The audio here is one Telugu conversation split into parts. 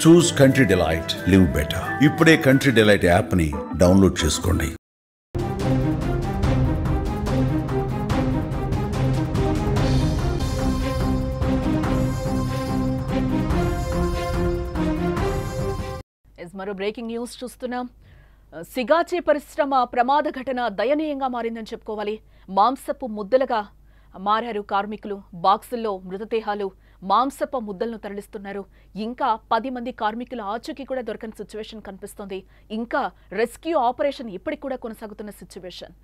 చూస్ కంట్రీ డిలైట్, లివ్ బెటర్. ఇప్పుడే కంట్రీ డిలైట్ యాప్ని డౌన్లోడ్ చేసుకోండి. మరో బ్రేకింగ్ న్యూస్ చూస్తున్నాం. సిగాచి పరిశ్రమ ప్రమాద ఘటన దయనీయంగా మారిందని చెప్పుకోవాలి. మాంసపు ముద్దలుగా మారారు కార్మికులు. బాక్సుల్లో మృతదేహాలు, మాంసపు ముద్దలను తరలిస్తున్నారు. ఇంకా 10 మంది కార్మికుల ఆచూకీ కూడా దొరకని సిచ్యువేషన్ కనిపిస్తోంది. ఇంకా రెస్క్యూ ఆపరేషన్ ఇప్పటికి కూడా కొనసాగుతున్న సిచ్యువేషన్.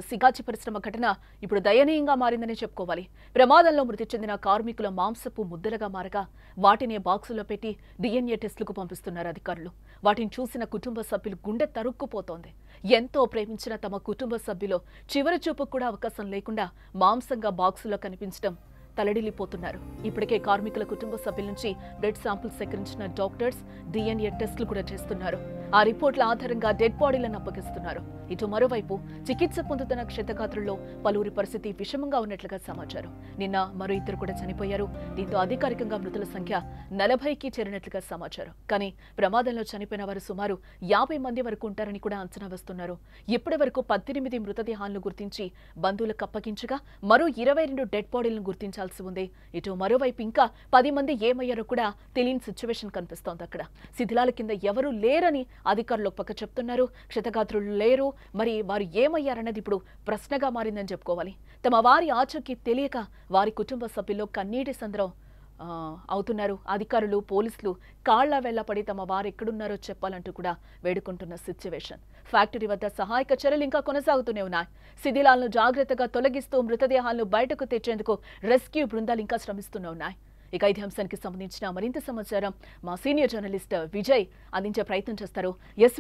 సిగాచి పరిశ్రమ ఘటన ఇప్పుడు దయనీయంగా మారిందని చెప్పుకోవాలి. ప్రమాదంలో మృతి చెందిన కార్మికుల మాంసపు ముద్దలుగా మారగా వాటిని బాక్సులో పెట్టి DNA టెస్టులకు పంపిస్తున్నారు అధికారులు. వాటిని చూసిన కుటుంబ సభ్యులు గుండె తరుక్కుపోతోంది. ఎంతో ప్రేమించిన తమ కుటుంబ సభ్యులు చివరి చూపుకు కూడా అవకాశం లేకుండా మాంసంగా బాక్సులో కనిపించడం తలడిల్లిపోతున్నారు. ఇప్పటికే కార్మికుల కుటుంబ సభ్యుల నుంచి బ్లడ్ శాంపిల్స్ సేకరించిన డాక్టర్స్ DNA టెస్టులు కూడా చేస్తున్నారు. ఆ రిపోర్ట్ల ఆధారంగా డెడ్ బాడీలను అప్పగిస్తున్నారు. ఇటు మరోవైపు చికిత్స పొందుతున్న క్షతగాత్రుల్లో పలువురి పరిస్థితి విషమంగా ఉన్నట్లుగా సమాచారం. నిన్న మరో 2 కూడా చనిపోయారు. దీంతో అధికారికంగా మృతుల సంఖ్య 40కి చేరినట్లుగా సమాచారం. కానీ ప్రమాదంలో చనిపోయిన వారు సుమారు 50 మంది వరకు ఉంటారని కూడా అంచనా వేస్తున్నారు. ఇప్పటి వరకు 18 మృతదేహాలను గుర్తించి బంధువులకు అప్పగించగా మరో 22 డెడ్ బాడీలను గుర్తించాల్సి ఉంది. ఇటు మరోవైపు ఇంకా 10 మంది ఏమయ్యారో కూడా తెలియని సిచ్యువేషన్ కనిపిస్తోంది. అక్కడ శిథిలాల కింద ఎవరూ లేరని అధికారులు పక్క చెప్తున్నారు. క్షతగాత్రులు లేరు. మరి వారు ఏమయ్యారన్నది ఇప్పుడు ప్రశ్నగా మారిందని చెప్పుకోవాలి. తమ వారి ఆచూకీ తెలియక వారి కుటుంబ సభ్యుల్లో కన్నీటి సంద్రం అవుతున్నారు. అధికారులు, పోలీసులు కాళ్ల వెళ్లపడి తమ వారు ఎక్కడున్నారో చెప్పాలంటూ కూడా వేడుకుంటున్న సిచ్యువేషన్. ఫ్యాక్టరీ వద్ద సహాయక చర్యలు ఇంకా కొనసాగుతూనే ఉన్నాయి. శిథిలాలను జాగ్రత్తగా తొలగిస్తూ మృతదేహాలను బయటకు తెచ్చేందుకు రెస్క్యూ బృందాలు ఇంకా శ్రమిస్తూనే ఉన్నాయి. ఇక ఇదే అంశానికి సంబంధించిన మరింత సమాచారం మా సీనియర్ జర్నలిస్ట్ విజయ్ అందించే ప్రయత్నం చేస్తారు.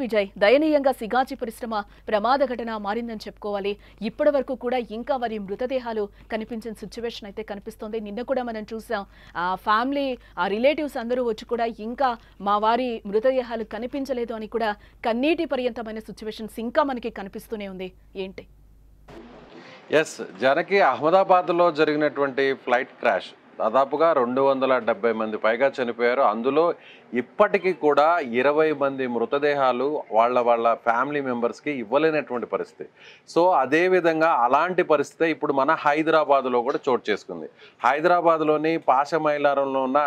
విజయ్, దయనీయంగా సిగాచి పరిశ్రమ ప్రమాద ఘటన మారిందని చెప్పుకోవాలి. ఇప్పటి వరకు కూడా ఇంకా వారి మృతదేహాలు కనిపించిన సిచ్యువేషన్ అయితే కనిపిస్తోంది. నిన్న కూడా మనం చూసాం, ఆ ఫ్యామిలీ, ఆ రిలేటివ్స్ అందరూ వచ్చి కూడా ఇంకా మా వారి మృతదేహాలు కనిపించలేదు అని కూడా కన్నీటి పర్యంతమైన సిచ్యువేషన్స్ ఇంకా మనకి కనిపిస్తూనే ఉంది. ఏంటి? జానకి, అహ్మదాబాద్లో జరిగినటువంటి ఫ్లైట్ క్రాష్ దాదాపుగా 270 మంది పైగా చనిపోయారు. అందులో ఇప్పటికీ కూడా 20 మంది మృతదేహాలు వాళ్ళ ఫ్యామిలీ మెంబర్స్కి ఇవ్వలేనటువంటి పరిస్థితి. సో అదేవిధంగా అలాంటి పరిస్థితి ఇప్పుడు మన హైదరాబాద్లో కూడా చోటు చేసుకుంది. హైదరాబాద్లోని పాషమైలారంలో ఉన్న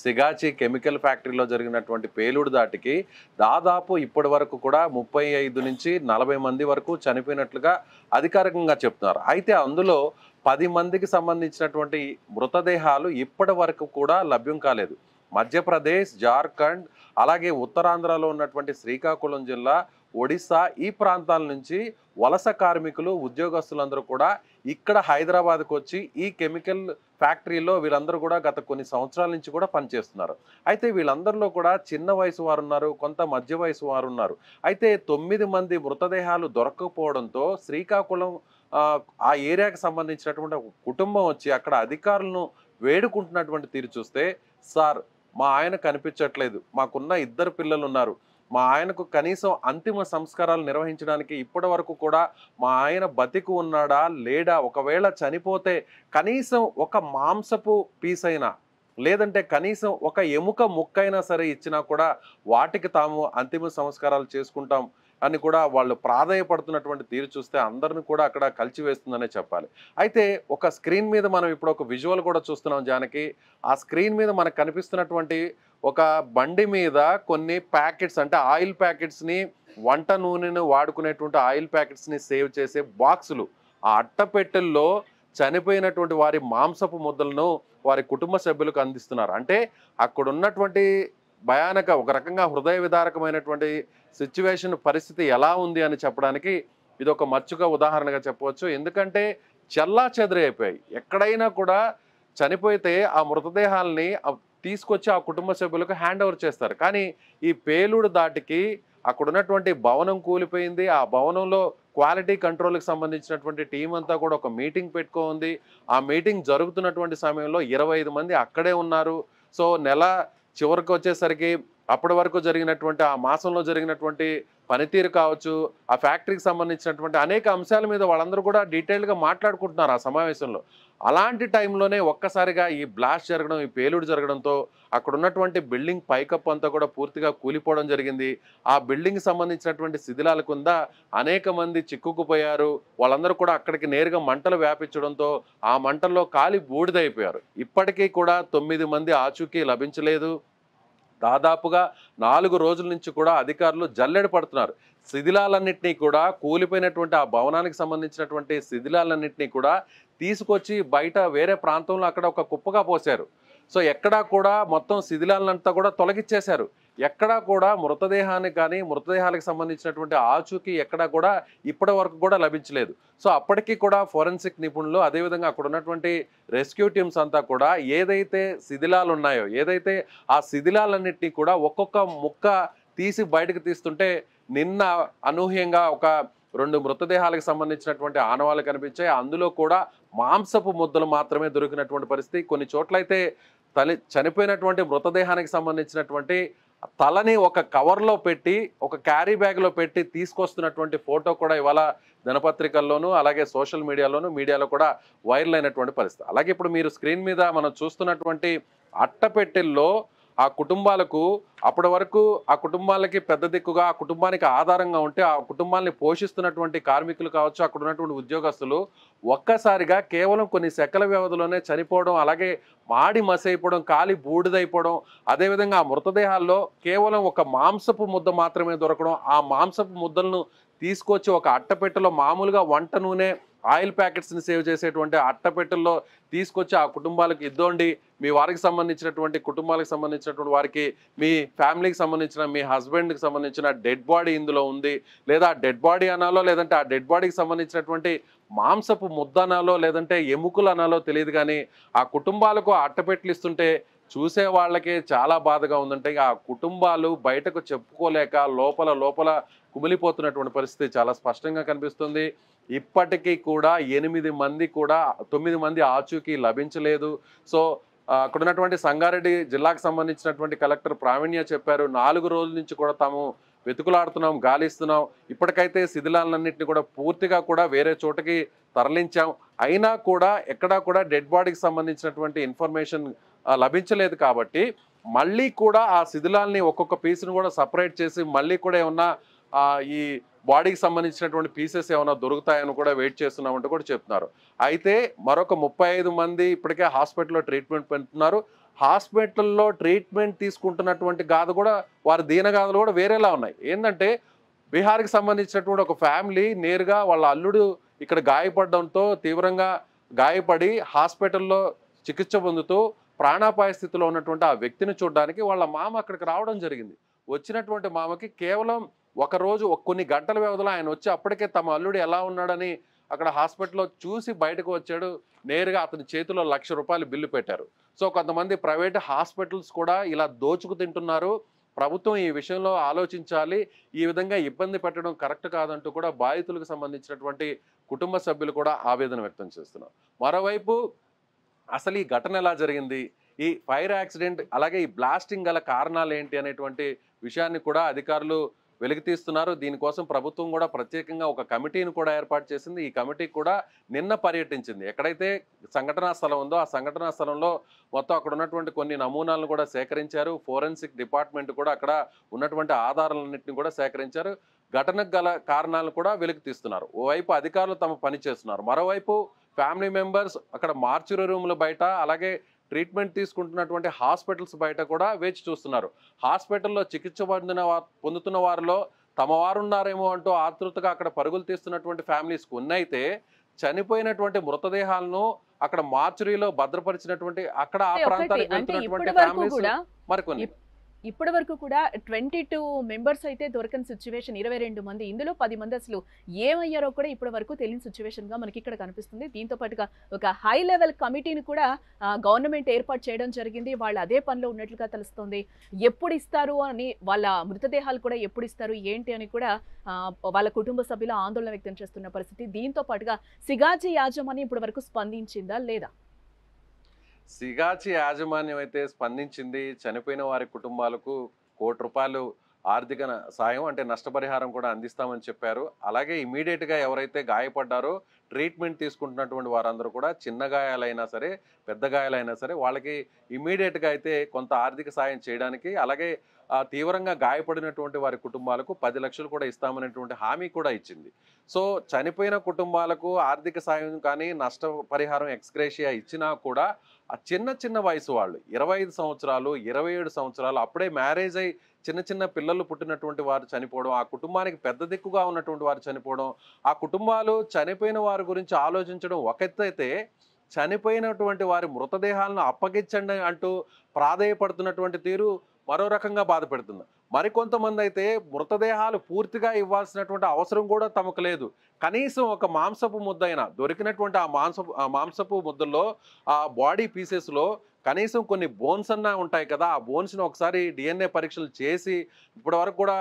సిగాచి కెమికల్ ఫ్యాక్టరీలో జరిగినటువంటి పేలుడు దాటికి దాదాపు ఇప్పటి వరకు కూడా 35 నుంచి 40 మంది వరకు చనిపోయినట్లుగా అధికారికంగా చెప్తున్నారు. అయితే అందులో 10 మందికి సంబంధించినటువంటి మృతదేహాలు ఇప్పటి వరకు కూడా లభ్యం కాలేదు. మధ్యప్రదేశ్, జార్ఖండ్, అలాగే ఉత్తరాంధ్రలో ఉన్నటువంటి శ్రీకాకుళం జిల్లా, ఒడిశా ఈ ప్రాంతాల నుంచి వలస కార్మికులు, ఉద్యోగస్తులందరూ కూడా ఇక్కడ హైదరాబాద్కు వచ్చి ఈ కెమికల్ ఫ్యాక్టరీలో వీళ్ళందరూ కూడా గత కొన్ని సంవత్సరాల నుంచి కూడా పనిచేస్తున్నారు. అయితే వీళ్ళందరిలో కూడా చిన్న వయసు వారు ఉన్నారు, కొంత మధ్య వయసు వారు ఉన్నారు. అయితే 9 మంది మృతదేహాలు దొరకకపోవడంతో శ్రీకాకుళం ఆ ఏరియాకి సంబంధించినటువంటి కుటుంబం వచ్చి అక్కడ అధికారులను వేడుకుంటున్నటువంటి తీరు చూస్తే, సార్ మా ఆయన కనిపించట్లేదు, మాకున్న 2 పిల్లలు ఉన్నారు, మా ఆయనకు కనీసం అంతిమ సంస్కారాలు నిర్వహించడానికి ఇప్పటి వరకు కూడా మా ఆయన బతికి ఉన్నాడా లేడా, ఒకవేళ చనిపోతే కనీసం ఒక మాంసపు పీస్ అయినా లేదంటే కనీసం ఒక ఎముక ముక్కైనా సరే ఇచ్చినా కూడా వాటికి తాము అంతిమ సంస్కారాలు చేసుకుంటాం అని కూడా వాళ్ళు ప్రాధాయపడుతున్నటువంటి తీరు చూస్తే అందరిని కూడా అక్కడ కలిచివేస్తుందనే చెప్పాలి. అయితే ఒక స్క్రీన్ మీద మనం ఇప్పుడు ఒక విజువల్ కూడా చూస్తున్నాం జానకి. ఆ స్క్రీన్ మీద మనకు కనిపిస్తున్నటువంటి ఒక బండి మీద కొన్ని ప్యాకెట్స్, అంటే ఆయిల్ ప్యాకెట్స్ని, వంట నూనెను వాడుకునేటువంటి ఆయిల్ ప్యాకెట్స్ని సేవ్ చేసే బాక్సులు, ఆ అట్టపెట్టెల్లో చనిపోయినటువంటి వారి మాంసపు ముద్దలను వారి కుటుంబ సభ్యులకు అందిస్తున్నారు. అంటే అక్కడ ఉన్నటువంటి భయానక, ఒక రకంగా హృదయ విదారకమైనటువంటి సిచ్యువేషన్, పరిస్థితి ఎలా ఉంది అని చెప్పడానికి ఇది ఒక మచ్చుగా ఉదాహరణగా చెప్పవచ్చు. ఎందుకంటే చెల్లా చెదరి అయిపోయాయి. ఎక్కడైనా కూడా చనిపోతే ఆ మృతదేహాలని తీసుకొచ్చి ఆ కుటుంబ సభ్యులకు హ్యాండ్ ఓవర్ చేస్తారు. కానీ ఈ పేలుడు దాటికి అక్కడ ఉన్నటువంటి భవనం కూలిపోయింది. ఆ భవనంలో క్వాలిటీ కంట్రోల్కి సంబంధించినటువంటి టీం అంతా కూడా ఒక మీటింగ్ పెట్టుకోంది. ఆ మీటింగ్ జరుగుతున్నటువంటి సమయంలో 25 మంది అక్కడే ఉన్నారు. సో నెల చివరికి వచ్చేసరికి అప్పటి వరకు జరిగినటువంటి ఆ మాసంలో జరిగినటువంటి పనితీరు కావచ్చు, ఆ ఫ్యాక్టరీకి సంబంధించినటువంటి అనేక అంశాల మీద వాళ్ళందరూ కూడా డీటెయిల్గా మాట్లాడుకుంటున్నారు ఆ సమావేశంలో. అలాంటి టైంలోనే ఒక్కసారిగా ఈ బ్లాస్ట్ జరగడం, ఈ పేలుడు జరగడంతో అక్కడ ఉన్నటువంటి బిల్డింగ్ పైకప్పు అంతా కూడా పూర్తిగా కూలిపోవడం జరిగింది. ఆ బిల్డింగ్ సంబంధించినటువంటి శిథిలాల కింద అనేక మంది చిక్కుకుపోయారు. వాళ్ళందరూ కూడా అక్కడికి నేరుగా మంటలు వ్యాపించడంతో ఆ మంటల్లో కాలి బూడిదైపోయారు. ఇప్పటికీ కూడా 9 మంది ఆచూకీ లభించలేదు. దాదాపుగా 4 రోజుల నుంచి కూడా అధికారులు జల్లెడ పడుతున్నారు. శిథిలాలన్నింటినీ కూడా, కూలిపోయినటువంటి ఆ భవనానికి సంబంధించినటువంటి శిథిలాలన్నింటినీ కూడా తీసుకొచ్చి బయట వేరే ప్రాంతంలో అక్కడ ఒక కుప్పగా పోశారు. సో ఎక్కడా కూడా మొత్తం శిథిలాలంతా కూడా తొలగించేశారు. ఎక్కడా కూడా మృతదేహానికి కానీ, మృతదేహాలకు సంబంధించినటువంటి ఆచూకీ ఎక్కడా కూడా ఇప్పటి వరకు కూడా లభించలేదు. సో అప్పటికీ కూడా ఫోరెన్సిక్ నిపుణులు, అదేవిధంగా అక్కడ ఉన్నటువంటి రెస్క్యూ టీమ్స్ అంతా కూడా ఏదైతే శిథిలాలు ఉన్నాయో, ఏదైతే ఆ శిథిలాలన్నింటినీ కూడా ఒక్కొక్క ముక్క తీసి బయటకు తీస్తుంటే నిన్న అనూహ్యంగా ఒక 2 మృతదేహాలకు సంబంధించినటువంటి ఆనవాళ్ళు కనిపించాయి. అందులో కూడా మాంసపు ముద్దలు మాత్రమే దొరికినటువంటి పరిస్థితి. కొన్ని చోట్లయితే చనిపోయినటువంటి మృతదేహానికి సంబంధించినటువంటి తలని ఒక కవర్లో పెట్టి, ఒక క్యారీ బ్యాగ్లో పెట్టి తీసుకొస్తున్నటువంటి ఫోటో కూడా ఇవాళ దినపత్రికల్లోనూ అలాగే సోషల్ మీడియాలో కూడా వైరల్ అయినటువంటి పరిస్థితి. అలాగే ఇప్పుడు మీరు స్క్రీన్ మీద మనం చూస్తున్నటువంటి అట్టపెట్టెల్లో ఆ కుటుంబాలకు, అప్పటి వరకు ఆ కుటుంబాలకి పెద్ద దిక్కుగా, ఆ కుటుంబానికి ఆధారంగా ఉంటే ఆ కుటుంబాన్ని పోషిస్తున్నటువంటి కార్మికులు కావచ్చు, అక్కడ ఉన్నటువంటి ఉద్యోగస్తులు ఒక్కసారిగా కేవలం కొన్ని సెకల వ్యవధిలోనే చనిపోవడం, అలాగే మాడి మసైపోవడం, కాలి బూడిదైపోవడం, అదేవిధంగా ఆ మృతదేహాల్లో కేవలం ఒక మాంసపు ముద్ద మాత్రమే దొరకడం, ఆ మాంసపు ముద్దలను తీసుకొచ్చి ఒక అట్టపెట్టెలో మామూలుగా వంట నూనె, ఆయిల్ ప్యాకెట్స్ని సేవ్ చేసేటువంటి అట్టపెట్టెల్లో తీసుకొచ్చి ఆ కుటుంబాలకు ఇద్దండి, మీ వారికి సంబంధించినటువంటి కుటుంబాలకు సంబంధించినటువంటి వారికి, మీ ఫ్యామిలీకి సంబంధించిన, మీ హస్బెండ్కి సంబంధించిన డెడ్ బాడీ ఇందులో ఉంది, లేదా డెడ్ బాడీ అనాలో, లేదంటే ఆ డెడ్ బాడీకి సంబంధించినటువంటి మాంసపు ముద్ద అనాలో, లేదంటే ఎముకలు అనాలో తెలియదు, కానీ ఆ కుటుంబాలకు ఆ అట్టపెట్టెలు ఇస్తుంటే చూసే వాళ్ళకే చాలా బాధగా ఉందంటే ఆ కుటుంబాలు బయటకు చెప్పుకోలేక లోపల కుమిలిపోతున్నటువంటి పరిస్థితి చాలా స్పష్టంగా కనిపిస్తుంది. ఇప్పటికీ కూడా 9 మంది ఆచూకీ లభించలేదు. సో అక్కడ ఉన్నటువంటి సంగారెడ్డి జిల్లాకు సంబంధించినటువంటి కలెక్టర్ ప్రావీణ్య చెప్పారు, 4 రోజుల నుంచి కూడా తాము వెతుకులాడుతున్నాం, గాలిస్తున్నాం, ఇప్పటికైతే శిథిలాలన్నింటినీ కూడా పూర్తిగా కూడా వేరే చోటకి తరలించాం, అయినా కూడా ఎక్కడా కూడా డెడ్ బాడీకి సంబంధించినటువంటి ఇన్ఫర్మేషన్ లభించలేదు. కాబట్టి మళ్ళీ కూడా ఆ శిథిలాల్ని ఒక్కొక్క పీస్ను కూడా సపరేట్ చేసి మళ్ళీ కూడా ఏమన్నా ఈ బాడీకి సంబంధించినటువంటి పీసెస్ ఏమైనా దొరుకుతాయని కూడా వెయిట్ చేస్తున్నామంటూ కూడా చెప్తున్నారు. అయితే మరొక 35 మంది ఇప్పటికే హాస్పిటల్లో ట్రీట్మెంట్ పొందుతున్నారు. హాస్పిటల్లో ట్రీట్మెంట్ తీసుకుంటున్నటువంటి గాథ కూడా, వారి దీనగాథలు కూడా వేరేలా ఉన్నాయి. ఏంటంటే బీహార్కి సంబంధించినటువంటి ఒక ఫ్యామిలీ నేరుగా వాళ్ళ అల్లుడు ఇక్కడ గాయపడడంతో తీవ్రంగా గాయపడి హాస్పిటల్లో చికిత్స పొందుతూ ప్రాణాపాయ స్థితిలో ఉన్నటువంటి ఆ వ్యక్తిని చూడడానికి వాళ్ళ మామ అక్కడికి రావడం జరిగింది. వచ్చినటువంటి మామకి కేవలం ఒక రోజు కొన్ని గంటల వ్యవధిలో ఆయన వచ్చి అప్పటికే తమ అల్లుడు ఎలా ఉన్నాడని అక్కడ హాస్పిటల్లో చూసి బయటకు వచ్చాడు. నేరుగా అతని చేతిలో ₹1,00,000 బిల్లు పెట్టారు. సో కొంతమంది ప్రైవేట్ హాస్పిటల్స్ కూడా ఇలా దోచుకు తింటున్నారు, ప్రభుత్వం ఈ విషయంలో ఆలోచించాలి, ఈ విధంగా ఇబ్బంది పెట్టడం కరెక్ట్ కాదంటూ కూడా బాధితులకు సంబంధించినటువంటి కుటుంబ సభ్యులు కూడా ఆవేదన వ్యక్తం చేస్తున్నారు. మరోవైపు అసలు ఈ ఘటన ఎలా జరిగింది, ఈ ఫైర్ యాక్సిడెంట్, అలాగే ఈ బ్లాస్టింగ్ గల కారణాలు ఏంటి అనేటువంటి విషయాన్ని కూడా అధికారులు వెలికితీస్తున్నారు. దీనికోసం ప్రభుత్వం కూడా ప్రత్యేకంగా ఒక కమిటీని కూడా ఏర్పాటు చేసింది. ఈ కమిటీ కూడా నిన్న పర్యటించింది. ఎక్కడైతే సంఘటనా స్థలం ఉందో ఆ సంఘటనా స్థలంలో మొత్తం అక్కడ ఉన్నటువంటి కొన్ని నమూనాలను కూడా సేకరించారు. ఫోరెన్సిక్ డిపార్ట్మెంట్ కూడా అక్కడ ఉన్నటువంటి ఆధారాలన్నింటినీ కూడా సేకరించారు. ఘటనకు గల కారణాలను కూడా వెలికితీస్తున్నారు. ఓవైపు అధికారులు తమ పని చేస్తున్నారు, మరోవైపు ఫ్యామిలీ మెంబర్స్ అక్కడ మార్చురీ రూముల బయట, అలాగే ట్రీట్మెంట్ తీసుకుంటున్నటువంటి హాస్పిటల్స్ బయట కూడా వేచి చూస్తున్నారు. హాస్పిటల్లో చికిత్స పొందుతున్న వారిలో తమ వారు ఉన్నారేమో అంటూ ఆతృతగా అక్కడ పరుగులు తీస్తున్నటువంటి ఫ్యామిలీస్ ఉన్నైతే, చనిపోయినటువంటి మృతదేహాలను అక్కడ మార్చురీలో భద్రపరిచినటువంటి అక్కడ ఆ ప్రాంతానికి వెళ్తున్నటువంటి ఫ్యామిలీస్ మరికొన్ని. ఇప్పటి వరకు కూడా 22 మెంబర్స్ అయితే దొరకని సిచ్యువేషన్, 22 మంది, ఇందులో 10 మంది అసలు ఏమయ్యారో కూడా ఇప్పటి వరకు తెలియని సిచ్యువేషన్ గా మనకి ఇక్కడ కనిపిస్తుంది. దీంతో పాటుగా ఒక హై లెవెల్ కమిటీని కూడా గవర్నమెంట్ ఏర్పాటు చేయడం జరిగింది. వాళ్ళు అదే పనిలో ఉన్నట్లుగా తెలుస్తుంది. ఎప్పుడు ఇస్తారు అని, వాళ్ళ మృతదేహాలు కూడా ఎప్పుడు ఇస్తారు ఏంటి అని కూడా వాళ్ళ కుటుంబ సభ్యులు ఆందోళన వ్యక్తం చేస్తున్న పరిస్థితి. దీంతో పాటుగా సిగాచి యాజమాన్యం ఇప్పటి వరకు స్పందించిందా లేదా? సిగాచి యాజమాన్యం అయితే స్పందించింది. చనిపోయిన వారి కుటుంబాలకు ₹1 కోటి ఆర్థిక సాయం అంటే నష్టపరిహారం కూడా అందిస్తామని చెప్పారు. అలాగే ఇమీడియట్గా ఎవరైతే గాయపడ్డారో ట్రీట్మెంట్ తీసుకుంటున్నటువంటి వారందరూ కూడా చిన్న గాయాలైనా సరే పెద్ద గాయాలైనా సరే వాళ్ళకి ఇమీడియట్గా అయితే కొంత ఆర్థిక సాయం చేయడానికి, అలాగే తీవ్రంగా గాయపడినటువంటి వారి కుటుంబాలకు 10 లక్షలు కూడా ఇస్తామనేటువంటి హామీ కూడా ఇచ్చింది. సో చనిపోయిన కుటుంబాలకు ఆర్థిక సాయం కానీ నష్టపరిహారం ఎక్స్గ్రేషియా ఇచ్చినా కూడా ఆ చిన్న చిన్న వయసు వాళ్ళు 25 సంవత్సరాలు 27 సంవత్సరాలు అప్పుడే మ్యారేజ్ అయ్యి చిన్న చిన్న పిల్లలు పుట్టినటువంటి వారు చనిపోవడం, ఆ కుటుంబానికి పెద్ద దిక్కుగా ఉన్నటువంటి వారు చనిపోవడం, ఆ కుటుంబాలు చనిపోయిన వారి గురించి ఆలోచించడం ఒక ఎత్తు అయితే, చనిపోయినటువంటి వారి మృతదేహాలను అప్పగించండి అంటూ ప్రాధేయపడుతున్నటువంటి తీరు మరో రకంగా బాధ పెడుతుంది. మరికొంతమంది అయితే మృతదేహాలు పూర్తిగా ఇవ్వాల్సినటువంటి అవసరం కూడా తమకు లేదు. కనీసం ఒక మాంసపు ముద్దైనా దొరికినటువంటి ఆ మాంసపు ముద్దల్లో ఆ బాడీ పీసెస్లో కనీసం కొన్ని బోన్స్ అన్నా ఉంటాయి కదా, ఆ బోన్స్ని ఒకసారి DNA పరీక్షలు చేసి ఇప్పటి వరకు కూడా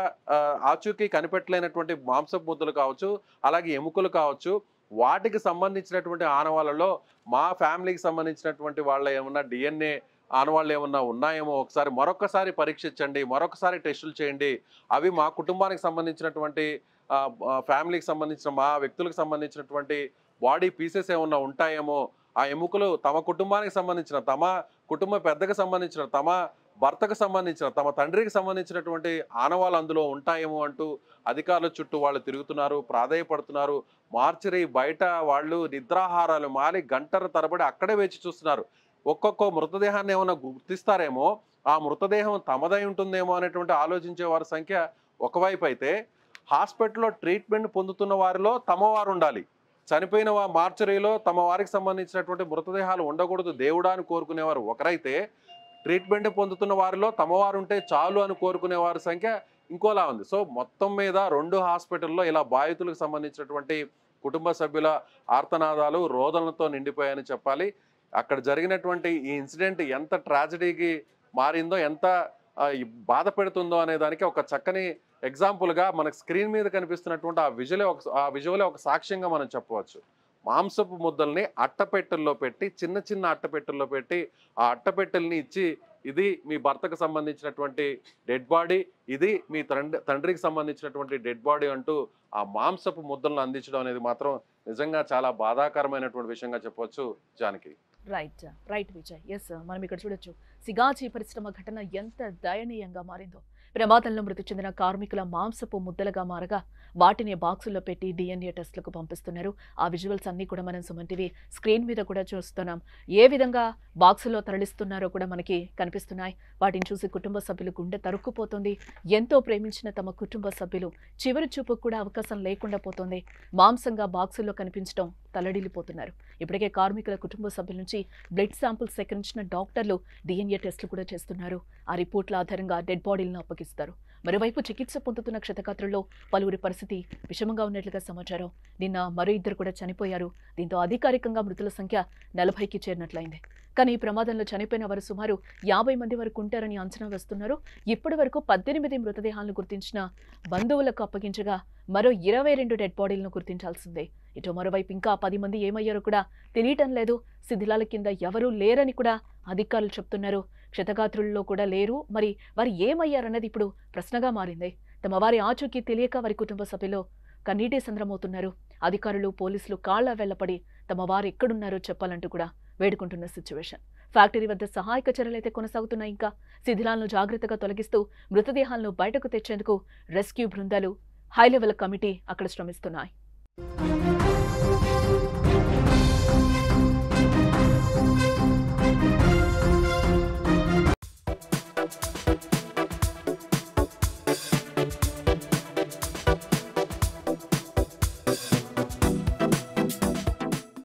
ఆచూకీ కనిపెట్టలేనటువంటి మాంసపు ముద్దలు కావచ్చు, అలాగే ఎముకలు కావచ్చు, వాటికి సంబంధించినటువంటి ఆనవాళ్ళలో మా ఫ్యామిలీకి సంబంధించినటువంటి వాళ్ళ ఏమన్నా DNA ఆనవాళ్ళు ఏమన్నా ఉన్నాయేమో ఒకసారి మరొకసారి పరీక్షించండి, మరొకసారి టెస్టులు చేయండి, అవి మా కుటుంబానికి సంబంధించినటువంటి ఫ్యామిలీకి సంబంధించిన మా వ్యక్తులకు సంబంధించినటువంటి బాడీ పీసెస్ ఏమన్నా ఉంటాయేమో, ఆ ఎముకలు తమ కుటుంబానికి సంబంధించిన, తమ కుటుంబ పెద్దకు సంబంధించిన, తమ భర్తకు సంబంధించిన, తమ తండ్రికి సంబంధించినటువంటి ఆనవాళ్ళు అందులో ఉంటాయేమో అంటూ అధికారుల చుట్టూ వాళ్ళు తిరుగుతున్నారు, ప్రాధేయపడుతున్నారు. మార్చరీ బయట వాళ్ళు నిద్రాహారాలు మాలి గంటల తరబడి అక్కడే వేచి చూస్తున్నారు. ఒక్కొక్క మృతదేహాన్ని ఏమైనా గుర్తిస్తారేమో, ఆ మృతదేహం తమదై ఉంటుందేమో అనేటువంటి ఆలోచించే వారి సంఖ్య ఒకవైపు అయితే, హాస్పిటల్లో ట్రీట్మెంట్ పొందుతున్న వారిలో తమవారు ఉండాలి. చనిపోయిన మార్చరీలో తమ వారికి సంబంధించినటువంటి మృతదేహాలు ఉండకూడదు దేవుడా అని కోరుకునేవారు ఒకరైతే, ట్రీట్మెంట్ పొందుతున్న వారిలో తమవారు ఉంటే చాలు అని కోరుకునే వారి సంఖ్య ఇంకోలా ఉంది. సో మొత్తం మీద 2 హాస్పిటల్లో ఇలా బాధితులకు సంబంధించినటువంటి కుటుంబ సభ్యుల ఆర్తనాదాలు రోదనలతో నిండిపోయాయని చెప్పాలి. అక్కడ జరిగినటువంటి ఈ ఇన్సిడెంట్ ఎంత ట్రాజడీకి మారిందో, ఎంత బాధ పెడుతుందో అనే దానికి ఒక చక్కని ఎగ్జాంపుల్గా మనకు స్క్రీన్ మీద కనిపిస్తున్నటువంటి ఆ విజువలే ఒక సాక్ష్యంగా మనం చెప్పవచ్చు. మాంసపు ముద్దల్ని అట్టపెట్టెల్లో పెట్టి, చిన్న చిన్న అట్టపెట్టెల్లో పెట్టి, ఆ అట్టపెట్టెల్ని ఇచ్చి ఇది మీ భర్తకు సంబంధించినటువంటి డెడ్ బాడీ, ఇది మీ తండ్రికి సంబంధించినటువంటి డెడ్ బాడీ అంటూ ఆ మాంసపు ముద్దలను అందించడం అనేది మాత్రం నిజంగా చాలా బాధాకరమైనటువంటి విషయంగా చెప్పవచ్చు. జానకి రైట్ విజయ్. ఎస్, మనం ఇక్కడ చూడొచ్చు సిగాచి పరిశ్రమ ఘటన ఎంత దయనీయంగా మారిందో. ప్రమాదంలో మృతి చెందిన కార్మికుల మాంసపు ముద్దలుగా మారగా వాటిని బాక్సుల్లో పెట్టి DNA టెస్టులకు పంపిస్తున్నారు. ఆ విజువల్స్ అన్ని కూడా మనం సుమన్ టీవీ స్క్రీన్ మీద కూడా చూస్తున్నాం. ఏ విధంగా బాక్సుల్లో తరలిస్తున్నారో కూడా మనకి కనిపిస్తున్నాయి. వాటిని చూసి కుటుంబ సభ్యులు గుండె తరుక్కుపోతుంది. ఎంతో ప్రేమించిన తమ కుటుంబ సభ్యులు చివరి చూపుకు కూడా అవకాశం లేకుండా పోతుంది. మాంసంగా బాక్సుల్లో కనిపించడం తల్లడిల్లిపోతున్నారు. ఇప్పటికే కార్మికుల కుటుంబ సభ్యుల నుంచి బ్లడ్ శాంపుల్స్ సేకరించిన డాక్టర్లు DNA టెస్టులు కూడా చేస్తున్నారు. ఆ రిపోర్ట్ల ఆధారంగా డెడ్ బాడీలను అప్పగిస్తారు. మరోవైపు చికిత్స పొందుతున్న క్షతగాత్రుల్లో పలువురి పరిస్థితి విషమంగా ఉన్నట్లుగా సమాచారం. నిన్న మరో 2 కూడా చనిపోయారు. దీంతో అధికారికంగా మృతుల సంఖ్య 40కి చేరినట్లయింది. కానీ ఈ ప్రమాదంలో చనిపోయిన వారు సుమారు 50 మంది వరకు ఉంటారని అంచనా వేస్తున్నారు. ఇప్పటి వరకు 18 మృతదేహాలను గుర్తించిన బంధువులకు అప్పగించగా మరో 22 డెడ్ బాడీలను గుర్తించాల్సిందే. ఇటు మరోవైపు ఇంకా 10 మంది ఏమయ్యారో కూడా తెలియటం లేదు. శిథిలాల కింద ఎవరూ లేరని కూడా అధికారులు చెప్తున్నారు. క్షతగాత్రుల్లో కూడా లేరు. మరి వారు ఏమయ్యారన్నది ఇప్పుడు ప్రశ్నగా మారింది. తమ వారి ఆచూకీ తెలియక వారి కుటుంబ సభ్యులు కన్నీటి సంద్రమవుతున్నారు. అధికారులు పోలీసులు కాళ్ల వెళ్లపడి తమ వారు ఎక్కడున్నారో చెప్పాలంటూ కూడా వేడుకుంటున్న సిచ్యువేషన్. ఫ్యాక్టరీ వద్ద సహాయక చర్యలైతే కొనసాగుతున్నాయి. ఇంకా శిథిలాలను జాగ్రత్తగా తొలగిస్తూ మృతదేహాలను బయటకు తెచ్చేందుకు రెస్క్యూ బృందాలు, హై లెవెల్ కమిటీ అక్కడ శ్రమిస్తున్నాయి.